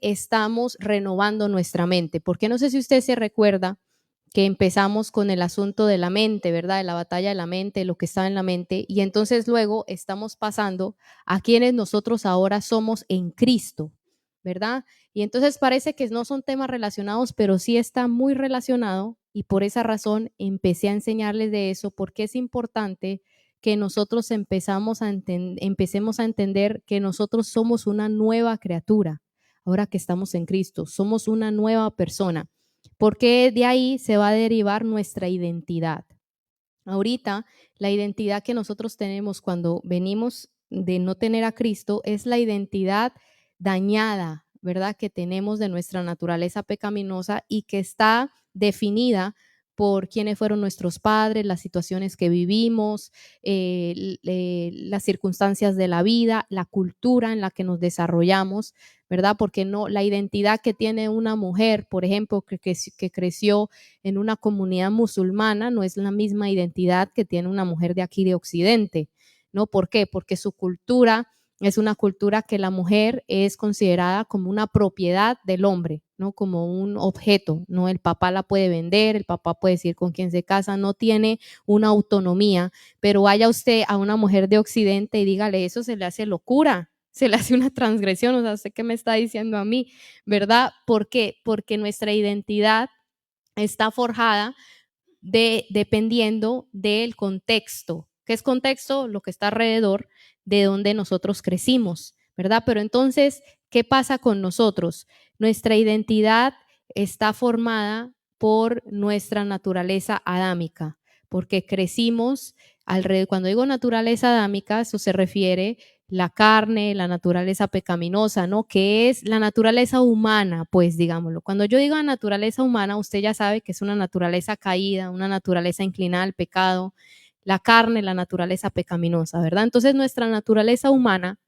estamos renovando nuestra mente. Porque no sé si usted se recuerda que empezamos con el asunto de la mente, ¿verdad? De la batalla de la mente, lo que está en la mente, y entonces luego estamos pasando a quienes nosotros ahora somos en Cristo, ¿verdad? Y entonces parece que no son temas relacionados, pero sí está muy relacionado, y por esa razón empecé a enseñarles de eso, porque es importante que nosotros empecemos a entender que nosotros somos una nueva criatura, ahora que estamos en Cristo, somos una nueva persona, porque de ahí se va a derivar nuestra identidad. Ahorita, la identidad que nosotros tenemos cuando venimos de no tener a Cristo es la identidad dañada, ¿verdad? Que tenemos de nuestra naturaleza pecaminosa y que está definida por quiénes fueron nuestros padres, las situaciones que vivimos, las circunstancias de la vida, la cultura en la que nos desarrollamos, ¿verdad? Porque no, la identidad que tiene una mujer, por ejemplo, que creció en una comunidad musulmana, no es la misma identidad que tiene una mujer de aquí de Occidente, ¿no? ¿Por qué? Porque su cultura es una cultura que la mujer es considerada como una propiedad del hombre, ¿no? Como un objeto, ¿no? El papá la puede vender, el papá puede decir con quién se casa, no tiene una autonomía, pero vaya usted a una mujer de Occidente y dígale, eso se le hace locura, se le hace una transgresión, o sea, ¿usted qué me está diciendo a mí? ¿Verdad? ¿Por qué? Porque nuestra identidad está forjada dependiendo del contexto. ¿Qué es contexto? Lo que está alrededor de donde nosotros crecimos, ¿verdad? Pero entonces, ¿qué pasa con nosotros? Nuestra identidad está formada por nuestra naturaleza adámica, porque crecimos alrededor. Cuando digo naturaleza adámica, eso se refiere la carne, la naturaleza pecaminosa, ¿no? Que es la naturaleza humana, pues digámoslo. Cuando yo digo naturaleza humana, usted ya sabe que es una naturaleza caída, una naturaleza inclinada al pecado, la carne, la naturaleza pecaminosa, ¿verdad? Entonces nuestra naturaleza humana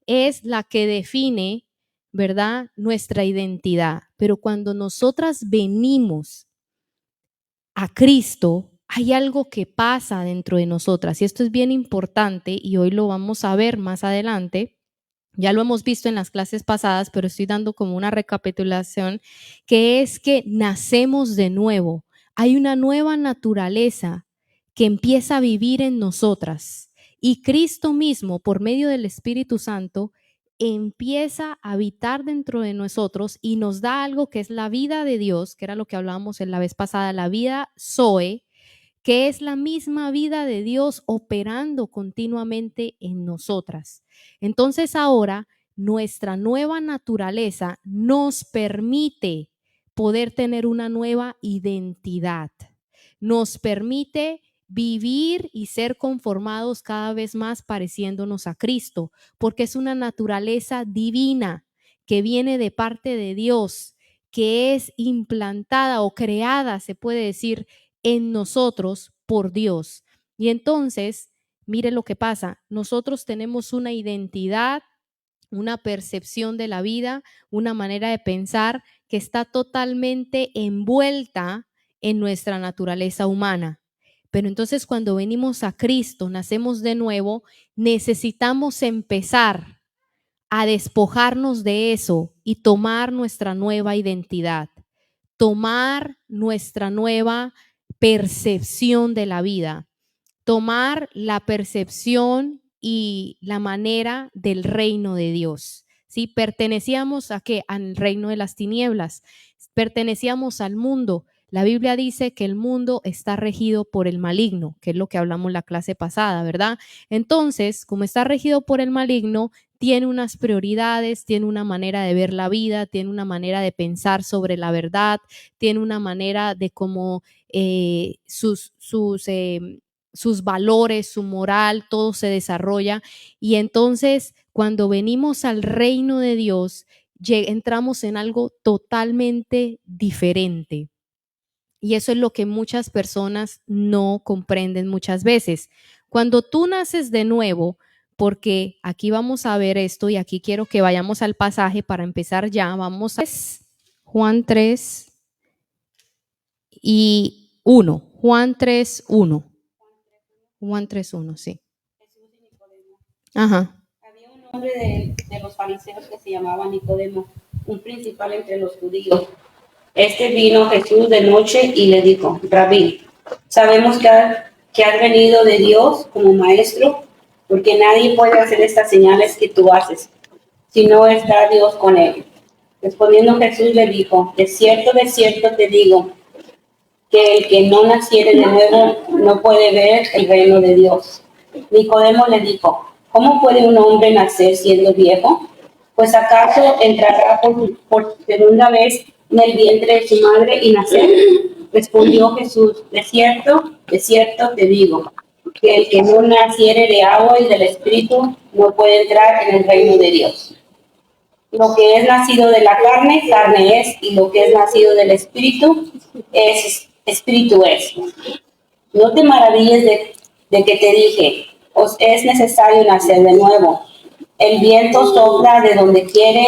es la que define, ¿verdad? Nuestra identidad. Pero cuando nosotras venimos a Cristo, hay algo que pasa dentro de nosotras y esto es bien importante y hoy lo vamos a ver más adelante. Ya lo hemos visto en las clases pasadas, pero estoy dando como una recapitulación, que es que nacemos de nuevo. Hay una nueva naturaleza que empieza a vivir en nosotras y Cristo mismo, por medio del Espíritu Santo, empieza a habitar dentro de nosotros y nos da algo que es la vida de Dios, que era lo que hablábamos en la vez pasada, la vida Zoe, que es la misma vida de Dios operando continuamente en nosotras. Entonces ahora nuestra nueva naturaleza nos permite poder tener una nueva identidad, nos permite vivir y ser conformados cada vez más pareciéndonos a Cristo, porque es una naturaleza divina que viene de parte de Dios, que es implantada o creada, se puede decir, en nosotros por Dios. Y entonces, mire lo que pasa, nosotros tenemos una identidad, una percepción de la vida, una manera de pensar que está totalmente envuelta en nuestra naturaleza humana. Pero entonces cuando venimos a Cristo, nacemos de nuevo, necesitamos empezar a despojarnos de eso y tomar nuestra nueva identidad, tomar nuestra nueva percepción de la vida, tomar la percepción y la manera del reino de Dios. ¿Sí? ¿Pertenecíamos a qué? Al reino de las tinieblas. Pertenecíamos al mundo. La Biblia dice que el mundo está regido por el maligno, que es lo que hablamos la clase pasada, ¿verdad? Entonces, como está regido por el maligno, tiene unas prioridades, tiene una manera de ver la vida, tiene una manera de pensar sobre la verdad, tiene una manera de cómo sus valores, su moral, todo se desarrolla. Y entonces, cuando venimos al reino de Dios, entramos en algo totalmente diferente. Y eso es lo que muchas personas no comprenden muchas veces. Cuando tú naces de nuevo, porque aquí vamos a ver esto y aquí quiero que vayamos al pasaje para empezar ya, vamos a Juan 3 y 1. Juan 3, 1. Juan 3:1, sí. Jesús y Nicodemo. Ajá. Había un hombre de los fariseos que se llamaba Nicodemo, un principal entre los judíos. Este vino a Jesús de noche y le dijo: Rabí, sabemos que has venido de Dios como maestro, porque nadie puede hacer estas señales que tú haces, si no está Dios con él. Respondiendo Jesús le dijo: de cierto te digo, que el que no naciere de nuevo no puede ver el reino de Dios. Nicodemo le dijo: ¿cómo puede un hombre nacer siendo viejo? Pues acaso entrará por segunda vez en el vientre de su madre y nacer. Respondió Jesús: de cierto te digo, que el que no naciere de agua y del Espíritu no puede entrar en el reino de Dios. Lo que es nacido de la carne, carne es, y lo que es nacido del Espíritu, espíritu es. No te maravilles de que te dije: os es necesario nacer de nuevo. El viento sopla de donde quiere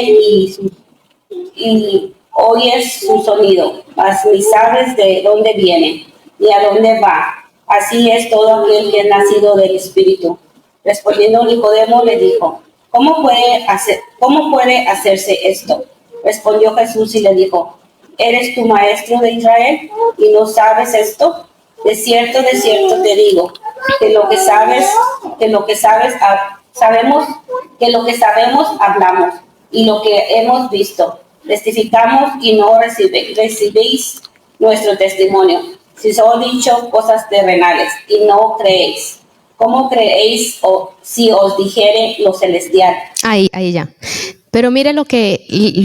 y oyes su sonido, mas ni sabes de dónde viene ni a dónde va. Así es todo aquel que es nacido del Espíritu. Respondiendo Nicodemo le dijo: ¿cómo puede hacerse esto? Respondió Jesús y le dijo: ¿eres tu maestro de Israel y no sabes esto? De cierto te digo, que lo que sabes, sabemos, que lo que sabemos hablamos, y lo que hemos visto testificamos, y no recibéis nuestro testimonio. Si os he dicho cosas terrenales y no creéis, ¿cómo creéis si os dijere lo celestial? Ahí ya. Pero mire lo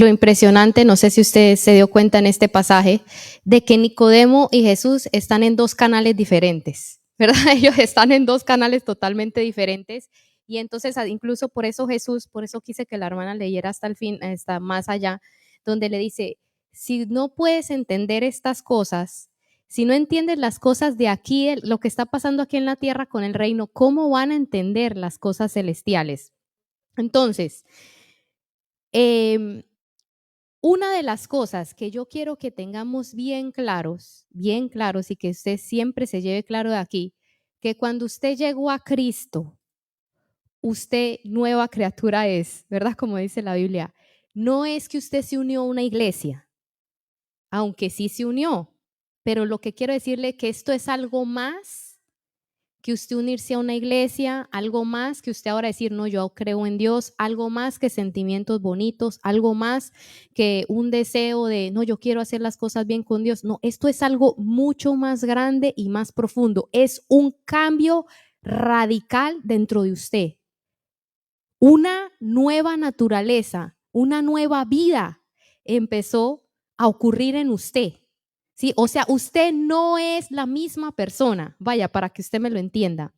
impresionante, no sé si usted se dio cuenta en este pasaje, de que Nicodemo y Jesús están en dos canales diferentes, ¿verdad? Ellos están en dos canales totalmente diferentes. Y entonces, incluso por eso Jesús, por eso quise que la hermana leyera hasta el fin, hasta más allá, donde le dice: si no puedes entender estas cosas, si no entiendes las cosas de aquí, lo que está pasando aquí en la tierra con el reino, ¿cómo van a entender las cosas celestiales? Entonces, una de las cosas que yo quiero que tengamos bien claros y que usted siempre se lleve claro de aquí, que cuando usted llegó a Cristo, usted nueva criatura es, ¿verdad? Como dice la Biblia. No es que usted se unió a una iglesia, aunque sí se unió, pero lo que quiero decirle es que esto es algo más que usted unirse a una iglesia, algo más que usted ahora decir: no, yo creo en Dios, algo más que sentimientos bonitos, algo más que un deseo de: no, yo quiero hacer las cosas bien con Dios. No, esto es algo mucho más grande y más profundo. Es un cambio radical dentro de usted. Una nueva naturaleza, una nueva vida empezó a ocurrir en usted. ¿Sí? O sea, usted no es la misma persona. Vaya, para que usted me lo entienda.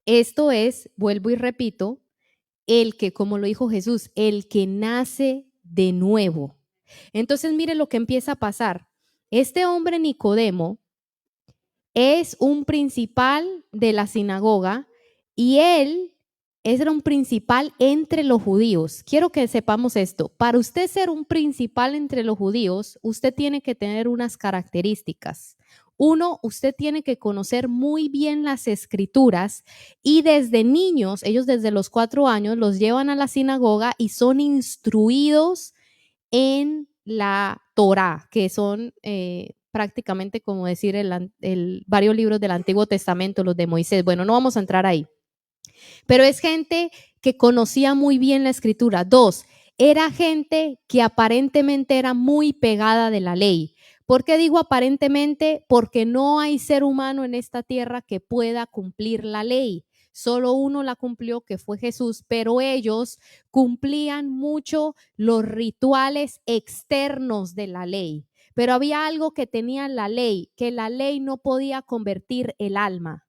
Esto es, vuelvo y repito, el que, como lo dijo Jesús, el que nace de nuevo. Entonces, mire lo que empieza a pasar. Este hombre Nicodemo es un principal de la sinagoga y él era un principal entre los judíos. Quiero que sepamos esto. Para usted ser un principal entre los judíos, usted tiene que tener unas características. Uno, usted tiene que conocer muy bien las escrituras y desde niños, ellos desde los 4 años los llevan a la sinagoga y son instruidos en la Torá, que son prácticamente como decir varios libros del Antiguo Testamento, los de Moisés. Bueno, no vamos a entrar ahí. Pero es gente que conocía muy bien la escritura. 2, era gente que aparentemente era muy pegada de la ley. ¿Por qué digo aparentemente? Porque no hay ser humano en esta tierra que pueda cumplir la ley. Solo uno la cumplió, que fue Jesús, pero ellos cumplían mucho los rituales externos de la ley. Pero había algo que tenía la ley, que la ley no podía convertir el alma.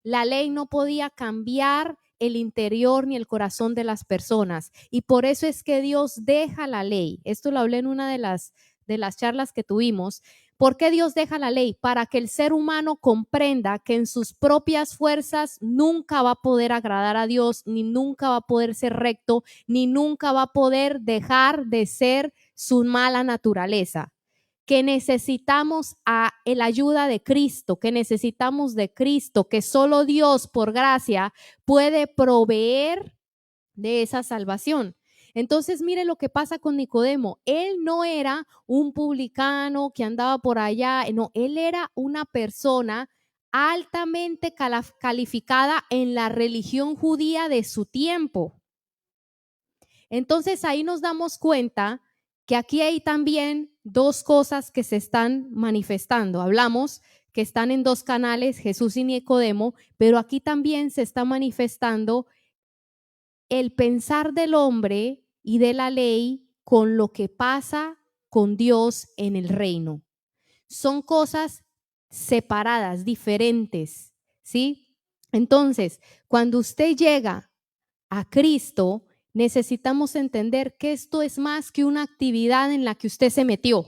La ley no podía cambiar el interior ni el corazón de las personas. Y por eso es que Dios deja la ley. Esto lo hablé en una de las charlas que tuvimos. ¿Por qué Dios deja la ley? Para que el ser humano comprenda que en sus propias fuerzas nunca va a poder agradar a Dios, ni nunca va a poder ser recto, ni nunca va a poder dejar de ser su mala naturaleza. Que necesitamos la ayuda de Cristo, que necesitamos de Cristo, que solo Dios por gracia puede proveer de esa salvación. Entonces, mire lo que pasa con Nicodemo. Él no era un publicano que andaba por allá, no, él era una persona altamente calificada en la religión judía de su tiempo. Entonces, ahí nos damos cuenta que aquí hay también dos cosas que se están manifestando. Hablamos que están en dos canales, Jesús y Nicodemo, pero aquí también se está manifestando el pensar del hombre y de la ley con lo que pasa con Dios en el reino. Son cosas separadas, diferentes, ¿sí? Entonces, cuando usted llega a Cristo, necesitamos entender que esto es más que una actividad en la que usted se metió,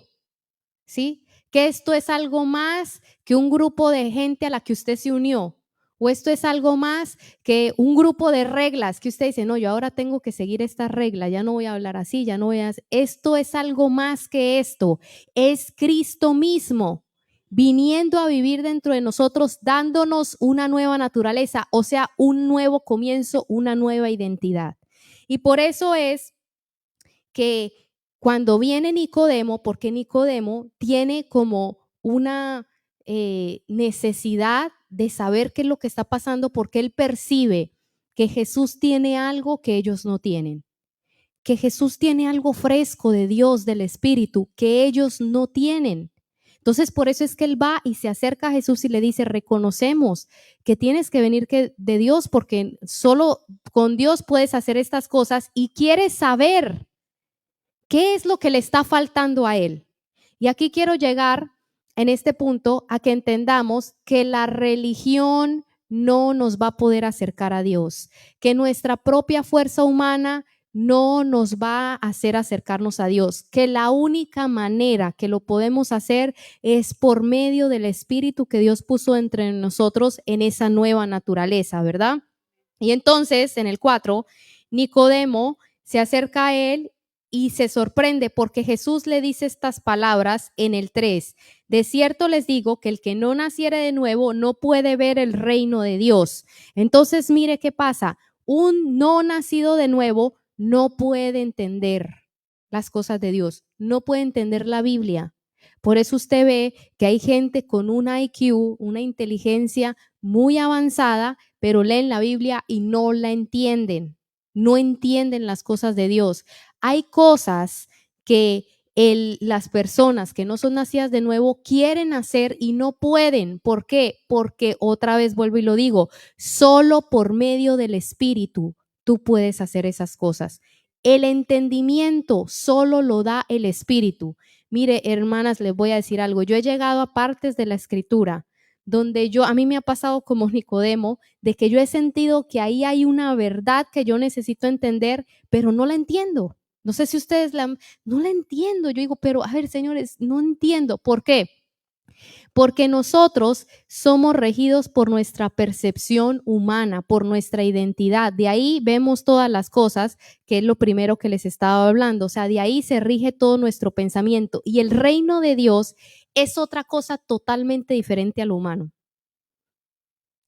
¿sí? Que esto es algo más que un grupo de gente a la que usted se unió. O esto es algo más que un grupo de reglas que usted dice, no, yo ahora tengo que seguir esta regla, ya no voy a hablar así, ya no voy a... Esto es algo más que esto. Es Cristo mismo viniendo a vivir dentro de nosotros, dándonos una nueva naturaleza, o sea, un nuevo comienzo, una nueva identidad. Y por eso es que cuando viene Nicodemo, porque Nicodemo tiene como una necesidad de saber qué es lo que está pasando, porque él percibe que Jesús tiene algo que ellos no tienen, que Jesús tiene algo fresco de Dios, del Espíritu, que ellos no tienen. Entonces, por eso es que él va y se acerca a Jesús y le dice, reconocemos que tienes que venir de Dios, porque solo con Dios puedes hacer estas cosas y quieres saber qué es lo que le está faltando a él. Y aquí quiero llegar en este punto a que entendamos que la religión no nos va a poder acercar a Dios, que nuestra propia fuerza humana no nos va a hacer acercarnos a Dios, que la única manera que lo podemos hacer es por medio del Espíritu que Dios puso entre nosotros en esa nueva naturaleza, ¿verdad? Y entonces, en el 4, Nicodemo se acerca a él y se sorprende porque Jesús le dice estas palabras en el 3. De cierto les digo que el que no naciere de nuevo no puede ver el reino de Dios. Entonces, mire qué pasa. Un no nacido de nuevo no puede entender las cosas de Dios, no puede entender la Biblia. Por eso usted ve que hay gente con un IQ, una inteligencia muy avanzada, pero leen la Biblia y no la entienden, no entienden las cosas de Dios. Hay cosas que las personas que no son nacidas de nuevo quieren hacer y no pueden. ¿Por qué? Porque otra vez vuelvo y lo digo, solo por medio del Espíritu tú puedes hacer esas cosas. El entendimiento solo lo da el Espíritu. Mire, hermanas, les voy a decir algo. Yo he llegado a partes de la Escritura donde a mí me ha pasado como Nicodemo, de que yo he sentido que ahí hay una verdad que yo necesito entender, pero no la entiendo. No sé si ustedes no la entiendo. Yo digo, pero a ver, señores, no entiendo. ¿Por qué? Porque nosotros somos regidos por nuestra percepción humana, por nuestra identidad. De ahí vemos todas las cosas, que es lo primero que les estaba hablando. O sea, de ahí se rige todo nuestro pensamiento. Y el reino de Dios es otra cosa totalmente diferente a lo humano.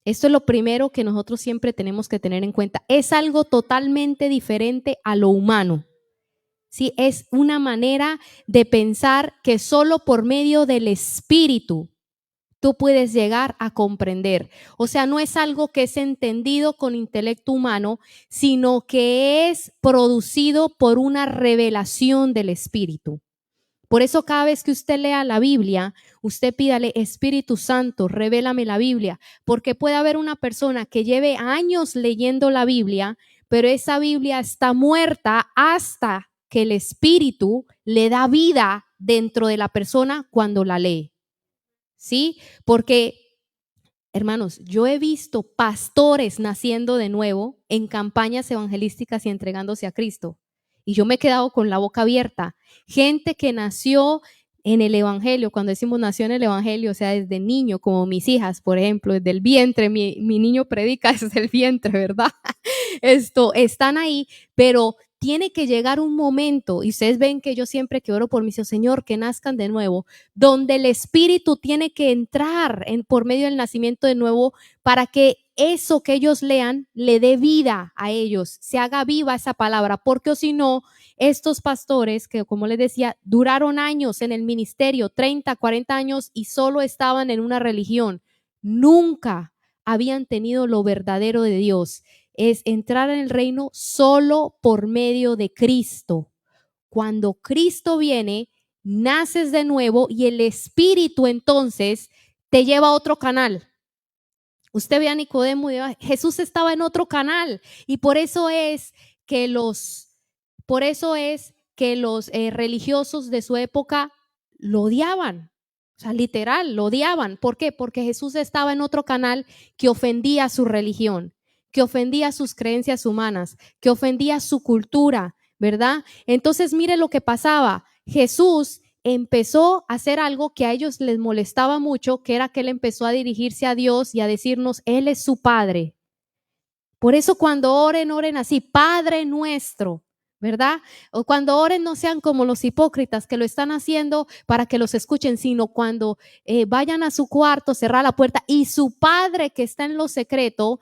Esto es lo primero que nosotros siempre tenemos que tener en cuenta. Es algo totalmente diferente a lo humano. Sí, es una manera de pensar que solo por medio del Espíritu tú puedes llegar a comprender. O sea, no es algo que es entendido con intelecto humano, sino que es producido por una revelación del Espíritu. Por eso cada vez que usted lea la Biblia, usted pídale, Espíritu Santo, revélame la Biblia, porque puede haber una persona que lleve años leyendo la Biblia, pero esa Biblia está muerta hasta que el Espíritu le da vida dentro de la persona cuando la lee. ¿Sí? Porque, hermanos, yo he visto pastores naciendo de nuevo en campañas evangelísticas y entregándose a Cristo. Y yo me he quedado con la boca abierta. Gente que nació en el evangelio, cuando decimos nació en el evangelio, o sea, desde niño, como mis hijas, por ejemplo, desde el vientre, mi niño predica desde el vientre, ¿verdad? Están ahí, pero tiene que llegar un momento, y ustedes ven que yo siempre que oro por mi Señor, que nazcan de nuevo, donde el Espíritu tiene que entrar por medio del nacimiento de nuevo para que eso que ellos lean le dé vida a ellos, se haga viva esa palabra, porque o si no, estos pastores que, como les decía, duraron años en el ministerio, 30, 40 años, y solo estaban en una religión, nunca habían tenido lo verdadero de Dios. Es entrar en el reino solo por medio de Cristo. Cuando Cristo viene, naces de nuevo y el Espíritu entonces te lleva a otro canal. Usted ve a Nicodemo, Jesús estaba en otro canal, y por eso es que los religiosos de su época lo odiaban. O sea, literal, lo odiaban. ¿Por qué? Porque Jesús estaba en otro canal que ofendía a su religión, que ofendía sus creencias humanas, que ofendía su cultura, ¿verdad? Entonces, mire lo que pasaba. Jesús empezó a hacer algo que a ellos les molestaba mucho, que era que él empezó a dirigirse a Dios y a decirnos, Él es su Padre. Por eso cuando oren, oren así, Padre nuestro, ¿verdad? O cuando oren no sean como los hipócritas que lo están haciendo para que los escuchen, sino cuando vayan a su cuarto, cerrar la puerta y su Padre que está en lo secreto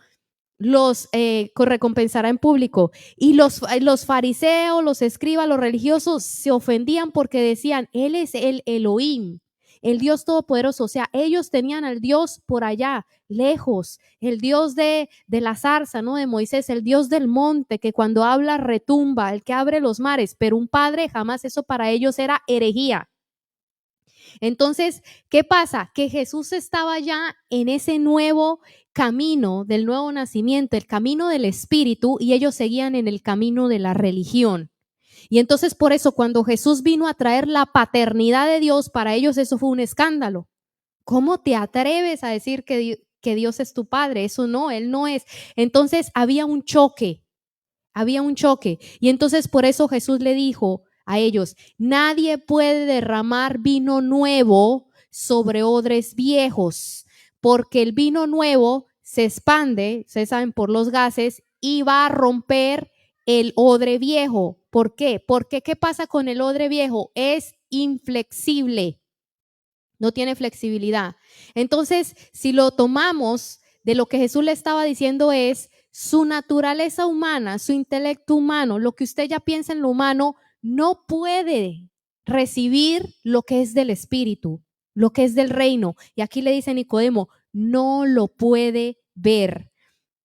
los recompensará en público. Y los fariseos, los escribas, los religiosos se ofendían porque decían, Él es el Elohim, el Dios todopoderoso. O sea, ellos tenían al Dios por allá, lejos, el Dios de la zarza, ¿no? De Moisés, el Dios del monte, que cuando habla retumba, el que abre los mares, pero un padre jamás, eso para ellos era herejía. Entonces, ¿qué pasa? Que Jesús estaba ya en ese nuevo camino del nuevo nacimiento, el camino del Espíritu, y ellos seguían en el camino de la religión. Y entonces por eso cuando Jesús vino a traer la paternidad de Dios, para ellos eso fue un escándalo. ¿Cómo te atreves a decir que Dios es tu Padre? Eso no, Él no es. Entonces había un choque. Y entonces por eso Jesús le dijo a ellos, nadie puede derramar vino nuevo sobre odres viejos, porque el vino nuevo se expande, ustedes saben, por los gases y va a romper el odre viejo. ¿Por qué? Porque ¿qué pasa con el odre viejo? Es inflexible, no tiene flexibilidad. Entonces, si lo tomamos de lo que Jesús le estaba diciendo es, su naturaleza humana, su intelecto humano, lo que usted ya piensa en lo humano, no puede recibir lo que es del Espíritu, lo que es del reino. Y aquí le dice Nicodemo, no lo puede ver.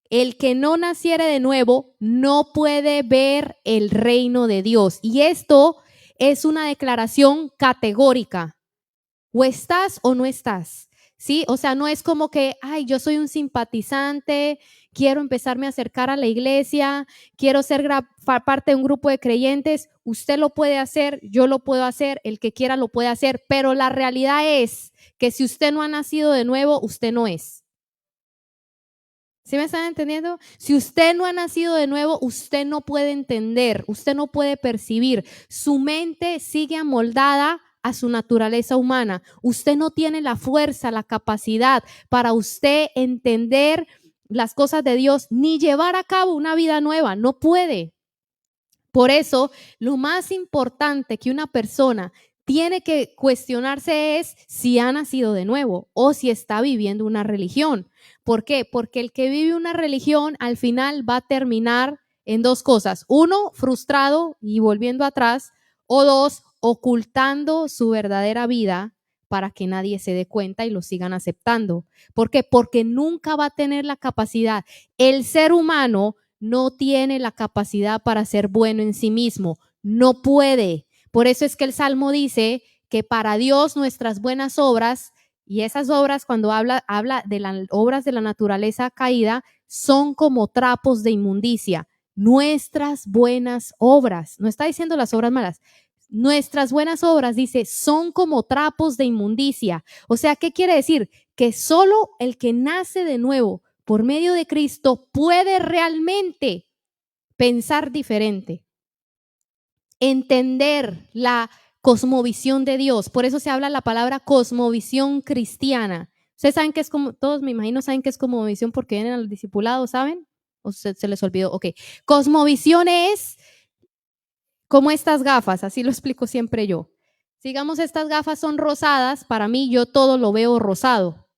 El que no naciere de nuevo no puede ver el reino de Dios. Y esto es una declaración categórica. O estás o no estás, ¿sí? O sea, no es como que, ay, yo soy un simpatizante, quiero empezarme a acercar a la iglesia, quiero ser parte de un grupo de creyentes. Usted lo puede hacer, yo lo puedo hacer, el que quiera lo puede hacer, pero la realidad es que si usted no ha nacido de nuevo, usted no es. ¿Sí me están entendiendo? Si usted no ha nacido de nuevo, usted no puede entender, usted no puede percibir. Su mente sigue amoldada a su naturaleza humana. Usted no tiene la fuerza, la capacidad para usted entender las cosas de Dios ni llevar a cabo una vida nueva. No puede. Por eso, lo más importante que una persona tiene que cuestionarse es si ha nacido de nuevo o si está viviendo una religión. ¿Por qué? Porque el que vive una religión al final va a terminar en dos cosas. Uno, frustrado y volviendo atrás, o dos, ocultando su verdadera vida para que nadie se dé cuenta y lo sigan aceptando. ¿Por qué? Porque nunca va a tener la capacidad. El ser humano no tiene la capacidad para ser bueno en sí mismo. No puede. Por eso es que el Salmo dice que para Dios nuestras buenas obras, y esas obras cuando habla de las obras de la naturaleza caída, son como trapos de inmundicia. Nuestras buenas obras, no está diciendo las obras malas, nuestras buenas obras, dice, son como trapos de inmundicia. O sea, ¿qué quiere decir? Que solo el que nace de nuevo por medio de Cristo puede realmente pensar diferente, entender la cosmovisión de Dios. Por eso se habla la palabra cosmovisión cristiana. Ustedes saben que es como, todos me imagino saben que es cosmovisión porque vienen al discipulado, ¿saben? ¿O se les olvidó? Ok. Cosmovisión es como estas gafas, así lo explico siempre yo. Digamos, estas gafas son rosadas, para mí yo todo lo veo rosado,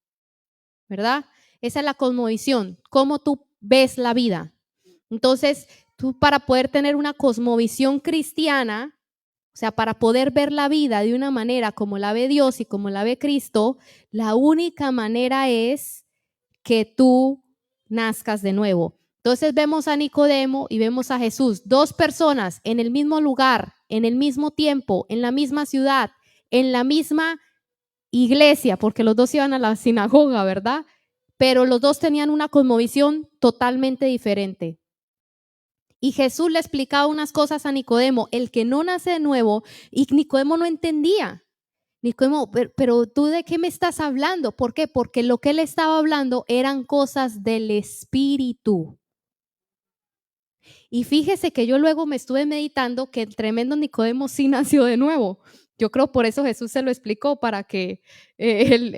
¿verdad? Esa es la cosmovisión, cómo tú ves la vida. Entonces, tú para poder tener una cosmovisión cristiana, o sea, para poder ver la vida de una manera como la ve Dios y como la ve Cristo, la única manera es que tú nazcas de nuevo. Entonces vemos a Nicodemo y vemos a Jesús, dos personas en el mismo lugar, en el mismo tiempo, en la misma ciudad, en la misma iglesia, porque los dos iban a la sinagoga, ¿verdad? Pero los dos tenían una cosmovisión totalmente diferente. Y Jesús le explicaba unas cosas a Nicodemo, el que no nace de nuevo, y Nicodemo no entendía. Nicodemo, pero ¿tú de qué me estás hablando? ¿Por qué? Porque lo que él estaba hablando eran cosas del Espíritu. Y fíjese que yo luego me estuve meditando que el tremendo Nicodemo sí nació de nuevo. Yo creo por eso Jesús se lo explicó, para que él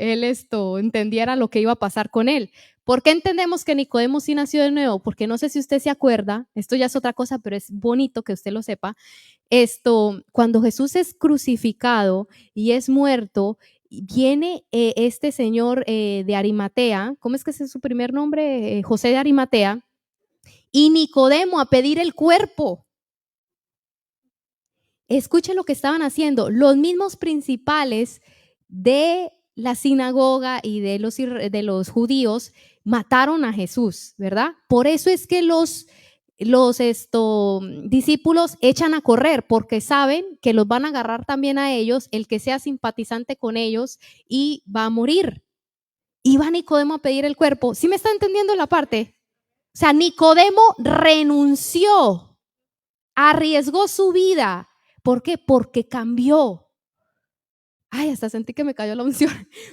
entendiera lo que iba a pasar con él. ¿Por qué entendemos que Nicodemo sí nació de nuevo? Porque no sé si usted se acuerda, esto ya es otra cosa, pero es bonito que usted lo sepa. Cuando Jesús es crucificado y es muerto, viene este señor de Arimatea, ¿cómo es que es su primer nombre? José de Arimatea, y Nicodemo a pedir el cuerpo. Escuche lo que estaban haciendo. Los mismos principales de la sinagoga y de los judíos mataron a Jesús, ¿verdad? Por eso es que los discípulos echan a correr, porque saben que los van a agarrar también a ellos, el que sea simpatizante con ellos, y va a morir. Y va Nicodemo a pedir el cuerpo. ¿Sí me está entendiendo la parte? O sea, Nicodemo renunció, arriesgó su vida. ¿Por qué? Porque cambió. Ay, hasta sentí que me cayó la unción.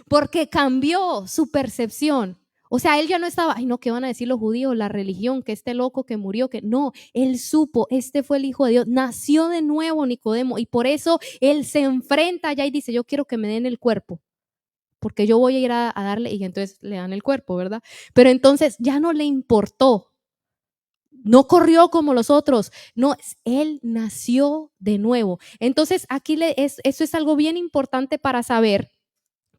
Porque cambió su percepción. O sea, él ya no estaba, ay no, ¿qué van a decir los judíos? La religión, que este loco que murió, que no, él supo, este fue el Hijo de Dios, nació de nuevo Nicodemo, y por eso él se enfrenta allá y dice, yo quiero que me den el cuerpo, porque yo voy a ir a darle, y entonces le dan el cuerpo, ¿verdad? Pero entonces ya no le importó, no corrió como los otros, no, él nació de nuevo. Entonces aquí eso es algo bien importante para saber.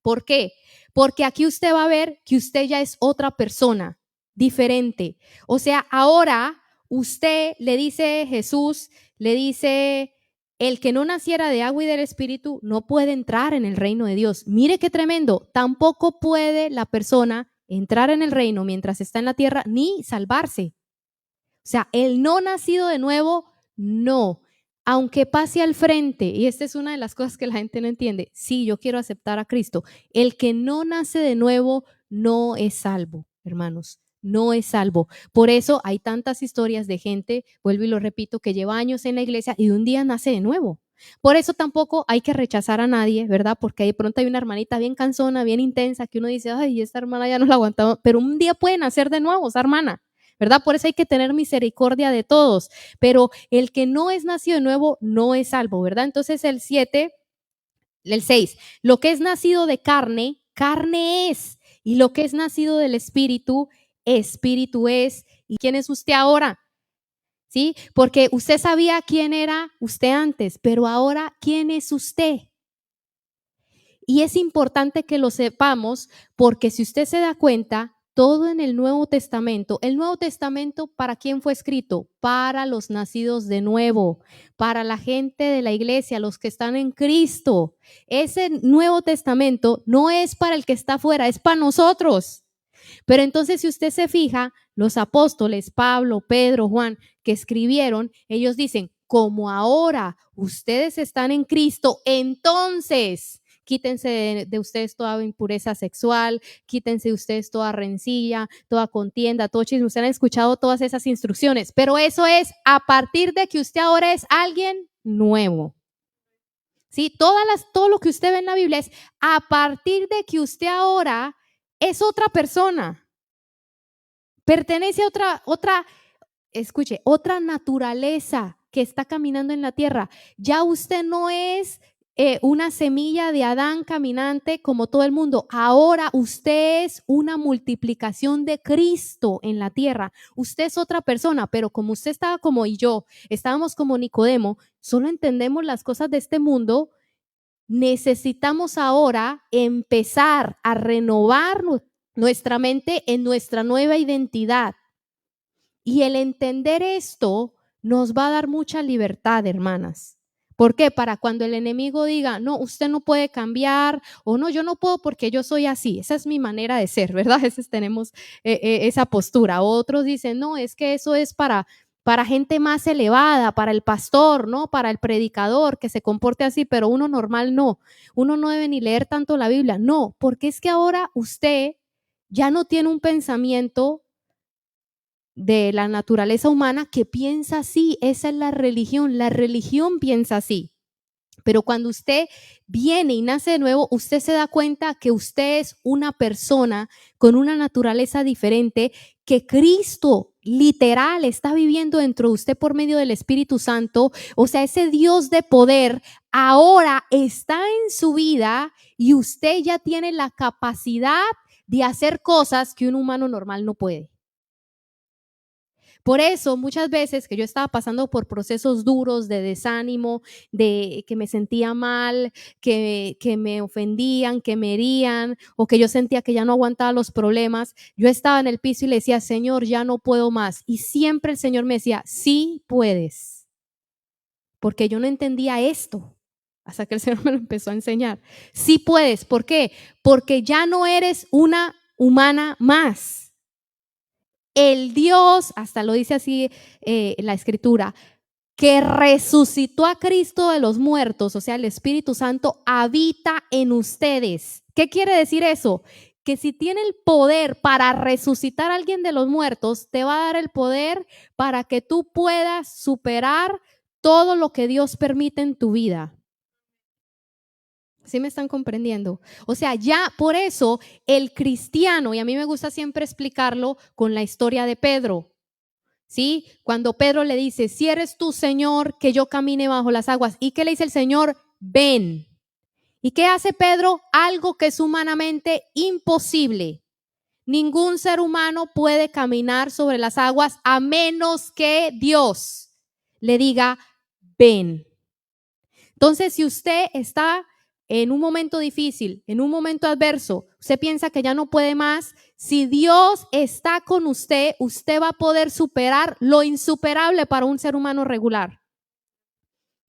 ¿Por qué? Porque aquí usted va a ver que usted ya es otra persona, diferente. O sea, ahora usted le dice, Jesús le dice, el que no naciera de agua y del Espíritu no puede entrar en el reino de Dios. Mire qué tremendo. Tampoco puede la persona entrar en el reino mientras está en la tierra ni salvarse. O sea, el no nacido de nuevo, no. Aunque pase al frente, y esta es una de las cosas que la gente no entiende, sí, yo quiero aceptar a Cristo. El que no nace de nuevo no es salvo, hermanos, no es salvo. Por eso hay tantas historias de gente, vuelvo y lo repito, que lleva años en la iglesia y de un día nace de nuevo. Por eso tampoco hay que rechazar a nadie, ¿verdad? Porque de pronto hay una hermanita bien cansona, bien intensa, que uno dice, ay, esta hermana ya no la aguantamos, pero un día puede nacer de nuevo esa hermana, ¿verdad? Por eso hay que tener misericordia de todos, pero el que no es nacido de nuevo no es salvo, ¿verdad? Entonces el 6, lo que es nacido de carne, carne es, y lo que es nacido del espíritu, espíritu es. ¿Y quién es usted ahora? ¿Sí? Porque usted sabía quién era usted antes, pero ahora, ¿quién es usted? Y es importante que lo sepamos, porque si usted se da cuenta, todo en el Nuevo Testamento, ¿para quién fue escrito? Para los nacidos de nuevo, para la gente de la iglesia, los que están en Cristo. Ese Nuevo Testamento no es para el que está afuera, es para nosotros. Pero entonces, si usted se fija, los apóstoles, Pablo, Pedro, Juan, que escribieron, ellos dicen, como ahora ustedes están en Cristo, entonces quítense de ustedes toda impureza sexual, quítense de ustedes toda rencilla, toda contienda, todo chisme. Ustedes han escuchado todas esas instrucciones, pero eso es a partir de que usted ahora es alguien nuevo. ¿Sí? Todo lo que usted ve en la Biblia es a partir de que usted ahora es otra persona. Pertenece a otra naturaleza que está caminando en la tierra. Ya usted no es una semilla de Adán caminante como todo el mundo. Ahora usted es una multiplicación de Cristo en la tierra. Usted es otra persona, pero como usted estaba como y yo, estábamos como Nicodemo, solo entendemos las cosas de este mundo. Necesitamos ahora empezar a renovar nuestra mente en nuestra nueva identidad. Y el entender esto nos va a dar mucha libertad, hermanas. ¿Por qué? Para cuando el enemigo diga, no, usted no puede cambiar, o no, yo no puedo porque yo soy así. Esa es mi manera de ser, ¿verdad? A veces tenemos esa postura. Otros dicen, no, es que eso es para gente más elevada, para el pastor, ¿no? Para el predicador que se comporte así, pero uno normal no. Uno no debe ni leer tanto la Biblia. No, porque es que ahora usted ya no tiene un pensamiento de la naturaleza humana que piensa así. Esa es la religión piensa así. Pero cuando usted viene y nace de nuevo, usted se da cuenta que usted es una persona con una naturaleza diferente, que Cristo literal está viviendo dentro de usted por medio del Espíritu Santo. O sea, ese Dios de poder ahora está en su vida y usted ya tiene la capacidad de hacer cosas que un humano normal no puede. Por eso, muchas veces que yo estaba pasando por procesos duros de desánimo, de que me sentía mal, que me ofendían, que me herían, o que yo sentía que ya no aguantaba los problemas, yo estaba en el piso y le decía, Señor, ya no puedo más. Y siempre el Señor me decía, sí puedes. Porque yo no entendía esto, hasta que el Señor me lo empezó a enseñar. Sí puedes. ¿Por qué? Porque ya no eres una humana más. El Dios, hasta lo dice así la escritura, que resucitó a Cristo de los muertos, o sea, el Espíritu Santo, habita en ustedes. ¿Qué quiere decir eso? Que si tiene el poder para resucitar a alguien de los muertos, te va a dar el poder para que tú puedas superar todo lo que Dios permite en tu vida. ¿Sí me están comprendiendo? O sea, ya por eso el cristiano, y a mí me gusta siempre explicarlo con la historia de Pedro, ¿sí? Cuando Pedro le dice, si eres tú, Señor, que yo camine bajo las aguas. ¿Y qué le dice el Señor? Ven. ¿Y qué hace Pedro? Algo que es humanamente imposible. Ningún ser humano puede caminar sobre las aguas a menos que Dios le diga, ven. Entonces, si usted está en un momento difícil, en un momento adverso, usted piensa que ya no puede más, si Dios está con usted, usted va a poder superar lo insuperable para un ser humano regular.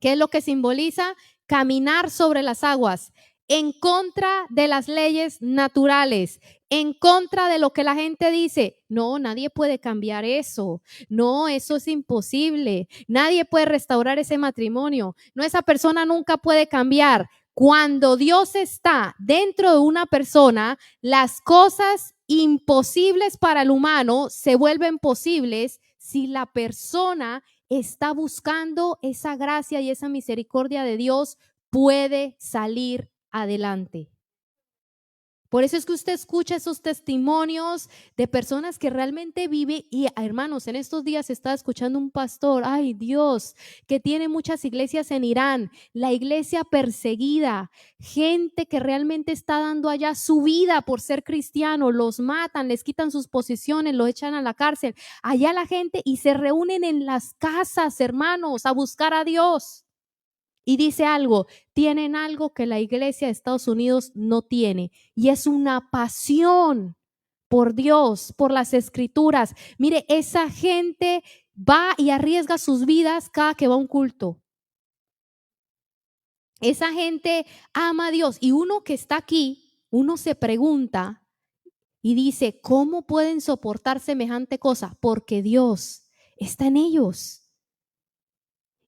¿Qué es lo que simboliza? Caminar sobre las aguas, en contra de las leyes naturales, en contra de lo que la gente dice. No, nadie puede cambiar eso. No, eso es imposible. Nadie puede restaurar ese matrimonio. No, esa persona nunca puede cambiar. Cuando Dios está dentro de una persona, las cosas imposibles para el humano se vuelven posibles si la persona está buscando esa gracia y esa misericordia de Dios, puede salir adelante. Por eso es que usted escucha esos testimonios de personas que realmente viven. Y hermanos, en estos días estaba escuchando un pastor, ay Dios, que tiene muchas iglesias en Irán, la iglesia perseguida, gente que realmente está dando allá su vida por ser cristiano, los matan, les quitan sus posiciones, los echan a la cárcel. Allá la gente y se reúnen en las casas, hermanos, a buscar a Dios. Y dice algo, tienen algo que la iglesia de Estados Unidos no tiene, y es una pasión por Dios, por las escrituras. Mire, esa gente va y arriesga sus vidas cada que va a un culto. Esa gente ama a Dios, y uno que está aquí, uno se pregunta y dice, ¿cómo pueden soportar semejante cosa? Porque Dios está en ellos.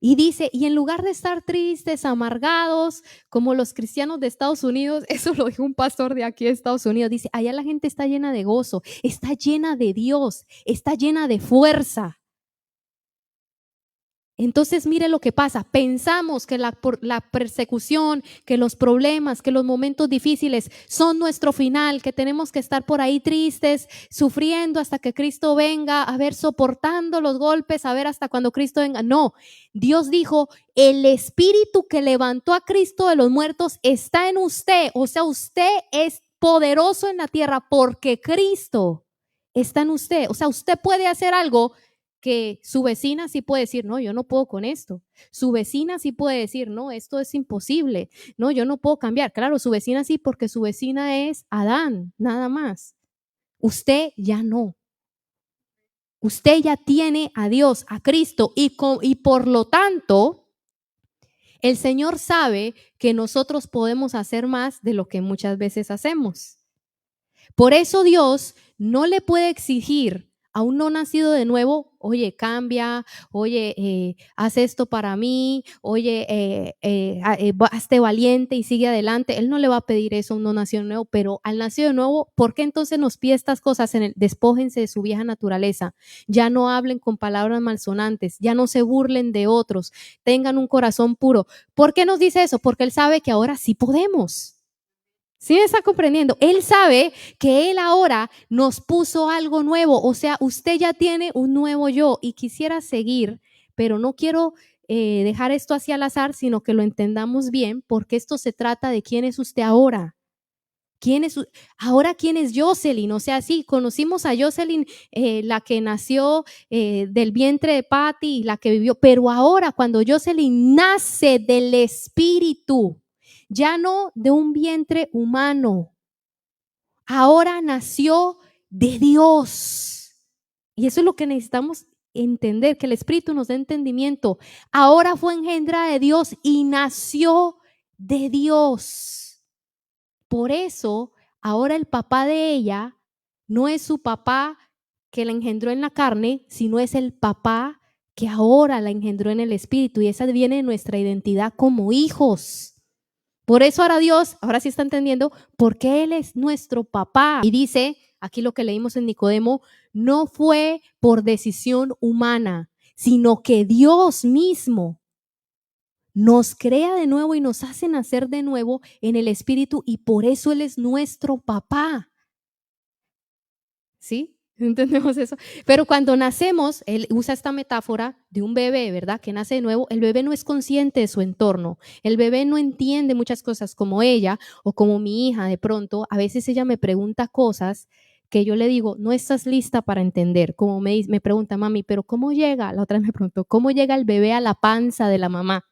Y dice, y en lugar de estar tristes, amargados, como los cristianos de Estados Unidos, eso lo dijo un pastor de aquí de Estados Unidos, dice, allá la gente está llena de gozo, está llena de Dios, está llena de fuerza. Entonces mire lo que pasa, pensamos que la persecución, que los problemas, que los momentos difíciles son nuestro final, que tenemos que estar por ahí tristes, sufriendo hasta que Cristo venga, a ver, soportando los golpes, a ver hasta cuando Cristo venga. No, Dios dijo, el espíritu que levantó a Cristo de los muertos está en usted, o sea, usted es poderoso en la tierra porque Cristo está en usted, o sea, usted puede hacer algo que su vecina sí puede decir, no, yo no puedo con esto. Su vecina sí puede decir, no, esto es imposible. No, yo no puedo cambiar. Claro, su vecina sí, porque su vecina es Adán, nada más. Usted ya no. Usted ya tiene a Dios, a Cristo, y por lo tanto, el Señor sabe que nosotros podemos hacer más de lo que muchas veces hacemos. Por eso Dios no le puede exigir a un no nacido de nuevo, oye, cambia, oye, haz esto para mí, oye, hazte valiente y sigue adelante. Él no le va a pedir eso a un no nacido de nuevo, pero al nacido de nuevo, ¿por qué entonces nos pide estas cosas? Despójense de su vieja naturaleza, ya no hablen con palabras malsonantes, ya no se burlen de otros, tengan un corazón puro. ¿Por qué nos dice eso? Porque Él sabe que ahora sí podemos. ¿Sí me está comprendiendo? Él sabe que Él ahora nos puso algo nuevo, o sea, usted ya tiene un nuevo yo y quisiera seguir, pero no quiero dejar esto así al azar, sino que lo entendamos bien, porque esto se trata de quién es usted ahora. Ahora quién es Jocelyn? O sea, sí, conocimos a Jocelyn, la que nació del vientre de Patty, la que vivió, pero ahora cuando Jocelyn nace del Espíritu, ya no de un vientre humano, ahora nació de Dios. Y eso es lo que necesitamos entender, que el Espíritu nos dé entendimiento. Ahora fue engendra de Dios y nació de Dios. Por eso, ahora el papá de ella no es su papá que la engendró en la carne, sino es el papá que ahora la engendró en el Espíritu. Y esa viene de nuestra identidad como hijos. Por eso ahora Dios, ahora sí está entendiendo, porque Él es nuestro papá. Y dice, aquí lo que leímos en Nicodemo, no fue por decisión humana, sino que Dios mismo nos crea de nuevo y nos hace nacer de nuevo en el Espíritu, y por eso Él es nuestro papá. ¿Sí? ¿Entendemos eso? Pero cuando nacemos, él usa esta metáfora de un bebé, ¿verdad? Que nace de nuevo. El bebé no es consciente de su entorno. El bebé no entiende muchas cosas como ella o como mi hija de pronto. A veces ella me pregunta cosas que yo le digo, no estás lista para entender. Como me pregunta, mami, ¿pero cómo llega? La otra vez me preguntó, ¿cómo llega el bebé a la panza de la mamá?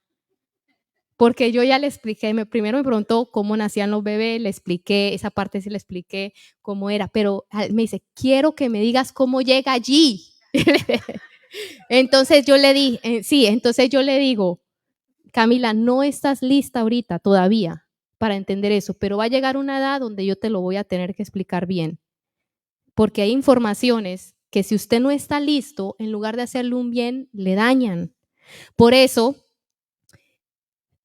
Porque yo ya le expliqué, primero me preguntó cómo nacían los bebés, le expliqué, esa parte sí le expliqué cómo era, pero me dice, quiero que me digas cómo llega allí. Entonces yo le di, entonces yo le digo, Camila, no estás lista ahorita todavía para entender eso, pero va a llegar una edad donde yo te lo voy a tener que explicar bien, porque hay informaciones que si usted no está listo, en lugar de hacerle un bien, le dañan. Por eso,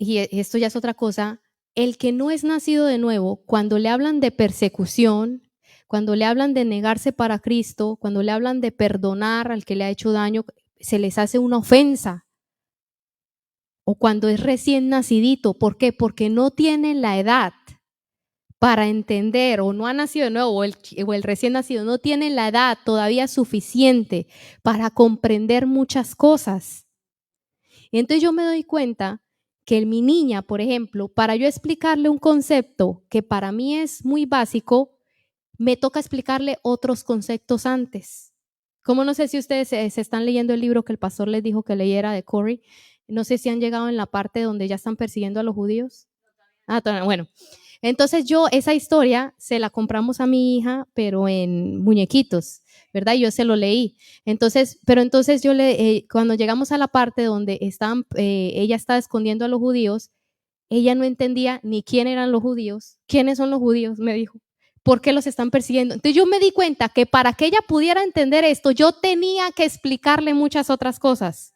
y esto ya es otra cosa, el que no es nacido de nuevo, cuando le hablan de persecución, cuando le hablan de negarse para Cristo, cuando le hablan de perdonar al que le ha hecho daño, se les hace una ofensa. O cuando es recién nacidito, ¿por qué? Porque no tiene la edad para entender, o no ha nacido de nuevo, o el recién nacido no tiene la edad todavía suficiente para comprender muchas cosas. Y entonces yo me doy cuenta que mi niña, por ejemplo, para yo explicarle un concepto que para mí es muy básico, me toca explicarle otros conceptos antes. Como no sé si ustedes se están leyendo el libro que el pastor les dijo que leyera de Corey, no sé si han llegado en la parte donde ya están persiguiendo a los judíos. Bueno, entonces esa historia se la compramos a mi hija, pero en muñequitos, ¿verdad? Yo se lo leí. Entonces, pero entonces cuando llegamos a la parte donde ella estaba escondiendo a los judíos, ella no entendía ni quién eran los judíos, quiénes son los judíos, me dijo. ¿Por qué los están persiguiendo? Entonces yo me di cuenta que para que ella pudiera entender esto, yo tenía que explicarle muchas otras cosas.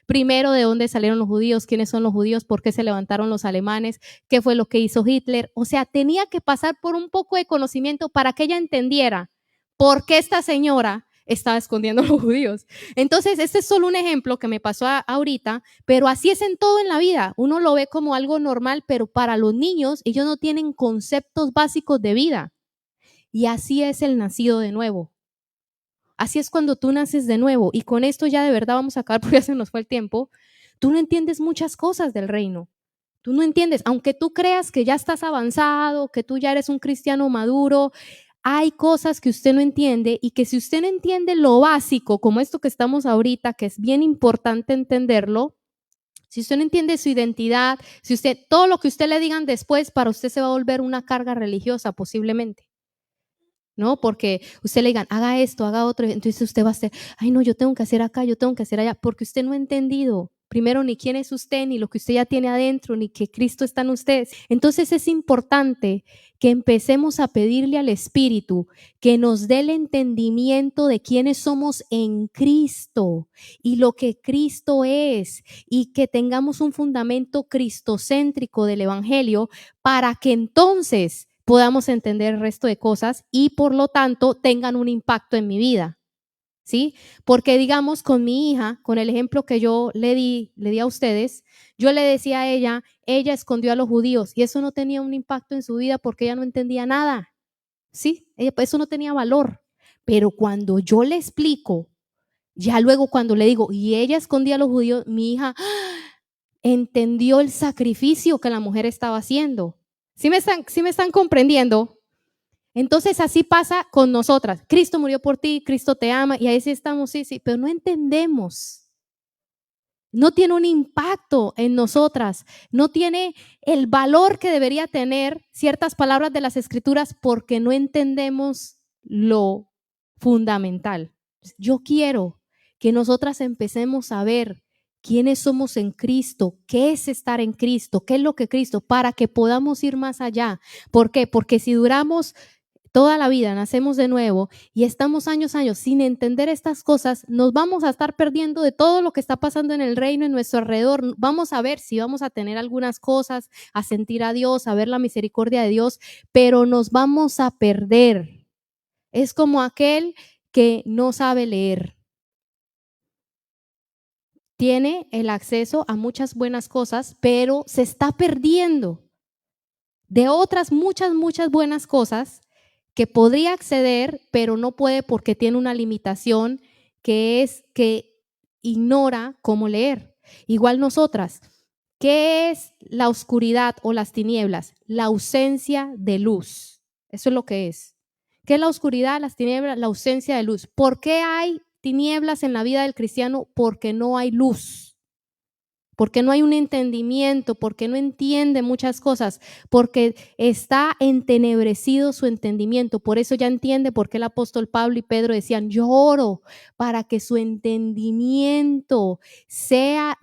Primero, de dónde salieron los judíos, quiénes son los judíos, por qué se levantaron los alemanes, qué fue lo que hizo Hitler. O sea, tenía que pasar por un poco de conocimiento para que ella entendiera por qué esta señora estaba escondiendo a los judíos. Entonces, este es solo un ejemplo que me pasó ahorita, pero así es en todo en la vida. Uno lo ve como algo normal, pero para los niños, ellos no tienen conceptos básicos de vida. Y así es el nacido de nuevo. Así es cuando tú naces de nuevo. Y con esto ya de verdad vamos a acabar porque ya se nos fue el tiempo. Tú no entiendes muchas cosas del reino. Tú no entiendes, aunque tú creas que ya estás avanzado, que tú ya eres un cristiano maduro, hay cosas que usted no entiende y que si usted no entiende lo básico, como esto que estamos ahorita, que es bien importante entenderlo, si usted no entiende su identidad, si usted, todo lo que usted le digan después, para usted se va a volver una carga religiosa posiblemente. ¿No? Porque usted le digan, haga esto, haga otro, entonces usted va a hacer, ay no, yo tengo que hacer acá, yo tengo que hacer allá, porque usted no ha entendido, primero, ni quién es usted, ni lo que usted ya tiene adentro, ni que Cristo está en usted. Entonces es importante que empecemos a pedirle al Espíritu que nos dé el entendimiento de quiénes somos en Cristo y lo que Cristo es, y que tengamos un fundamento cristocéntrico del Evangelio para que entonces podamos entender el resto de cosas y por lo tanto tengan un impacto en mi vida, ¿sí? Porque digamos con mi hija, con el ejemplo que yo le di a ustedes, yo le decía a ella escondió a los judíos y eso no tenía un impacto en su vida porque ella no entendía nada, ¿sí? Eso no tenía valor, pero cuando yo le explico, ya luego cuando le digo, y ella escondía a los judíos, mi hija entendió el sacrificio que la mujer estaba haciendo. ¿Sí me están comprendiendo? Entonces así pasa con nosotras. Cristo murió por ti, Cristo te ama y ahí sí estamos, sí, pero no entendemos. No tiene un impacto en nosotras, no tiene el valor que debería tener ciertas palabras de las Escrituras porque no entendemos lo fundamental. Yo quiero que nosotras empecemos a ver quiénes somos en Cristo, qué es estar en Cristo, qué es lo que Cristo, para que podamos ir más allá. ¿Por qué? Porque si duramos toda la vida, nacemos de nuevo y estamos años sin entender estas cosas, nos vamos a estar perdiendo de todo lo que está pasando en el reino, en nuestro alrededor. Vamos a ver si vamos a tener algunas cosas, a sentir a Dios, a ver la misericordia de Dios, pero nos vamos a perder. Es como aquel que no sabe leer. Tiene el acceso a muchas buenas cosas, pero se está perdiendo de otras muchas buenas cosas que podría acceder, pero no puede porque tiene una limitación que es que ignora cómo leer. Igual nosotras, ¿qué es la oscuridad o las tinieblas? La ausencia de luz. Eso es lo que es. ¿Qué es la oscuridad, las tinieblas? La ausencia de luz. ¿Por qué hay tinieblas en la vida del cristiano? Porque no hay luz. Porque no hay un entendimiento, porque no entiende muchas cosas, porque está entenebrecido su entendimiento. Por eso ya entiende por qué el apóstol Pablo y Pedro decían, yo oro para que su entendimiento sea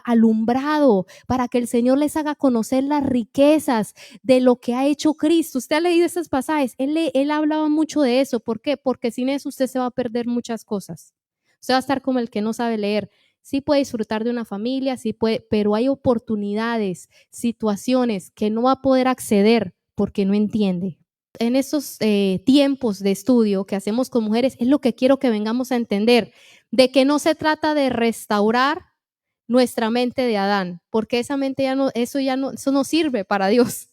alumbrado, para que el Señor les haga conocer las riquezas de lo que ha hecho Cristo. Usted ha leído estos pasajes, él hablaba mucho de eso. ¿Por qué? Porque sin eso usted se va a perder muchas cosas. Usted va a estar como el que no sabe leer. Sí puede disfrutar de una familia, sí puede, pero hay oportunidades, situaciones que no va a poder acceder porque no entiende. En estos tiempos de estudio que hacemos con mujeres, es lo que quiero que vengamos a entender, de que no se trata de restaurar nuestra mente de Adán, porque esa mente eso no sirve para Dios.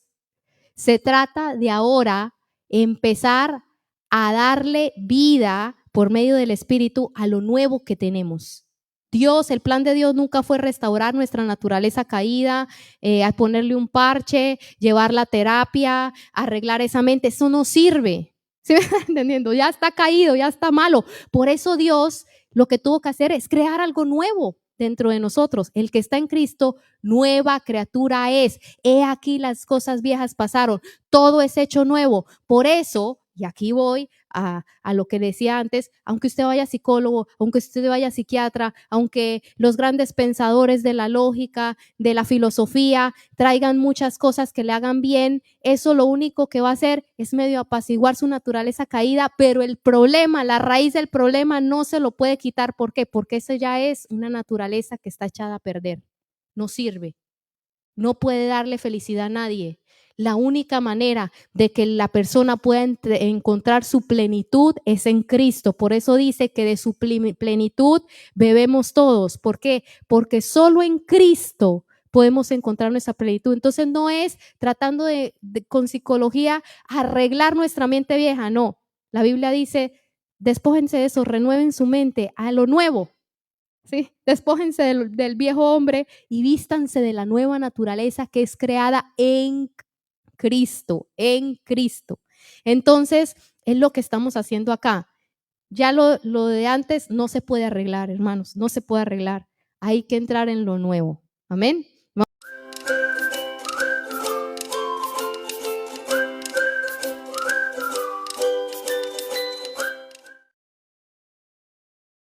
Se trata de ahora empezar a darle vida por medio del Espíritu a lo nuevo que tenemos. Dios, el plan de Dios nunca fue restaurar nuestra naturaleza caída, a ponerle un parche, llevar la terapia, arreglar esa mente. Eso no sirve. ¿Sí me están entendiendo? Ya está caído, ya está malo. Por eso Dios lo que tuvo que hacer es crear algo nuevo dentro de nosotros. El que está en Cristo, nueva criatura es. He aquí las cosas viejas pasaron. Todo es hecho nuevo. Por eso, y aquí voy a lo que decía antes, aunque usted vaya a psicólogo, aunque usted vaya a psiquiatra, aunque los grandes pensadores de la lógica, de la filosofía, traigan muchas cosas que le hagan bien, eso lo único que va a hacer es medio apaciguar su naturaleza caída, pero el problema, la raíz del problema no se lo puede quitar. ¿Por qué? Porque eso ya es una naturaleza que está echada a perder, no sirve. no puede darle felicidad a nadie. La única manera de que la persona pueda encontrar su plenitud es en Cristo. Por eso dice que de su plenitud bebemos todos. ¿Por qué? Porque solo en Cristo podemos encontrar nuestra plenitud. Entonces no es tratando con psicología arreglar nuestra mente vieja, no. La Biblia dice, despójense de eso, renueven su mente a lo nuevo. ¿Sí? Despójense del viejo hombre y vístanse de la nueva naturaleza que es creada en Cristo, en Cristo. Entonces, es lo que estamos haciendo acá. Ya lo de antes no se puede arreglar, hermanos, no se puede arreglar. Hay que entrar en lo nuevo. Amén.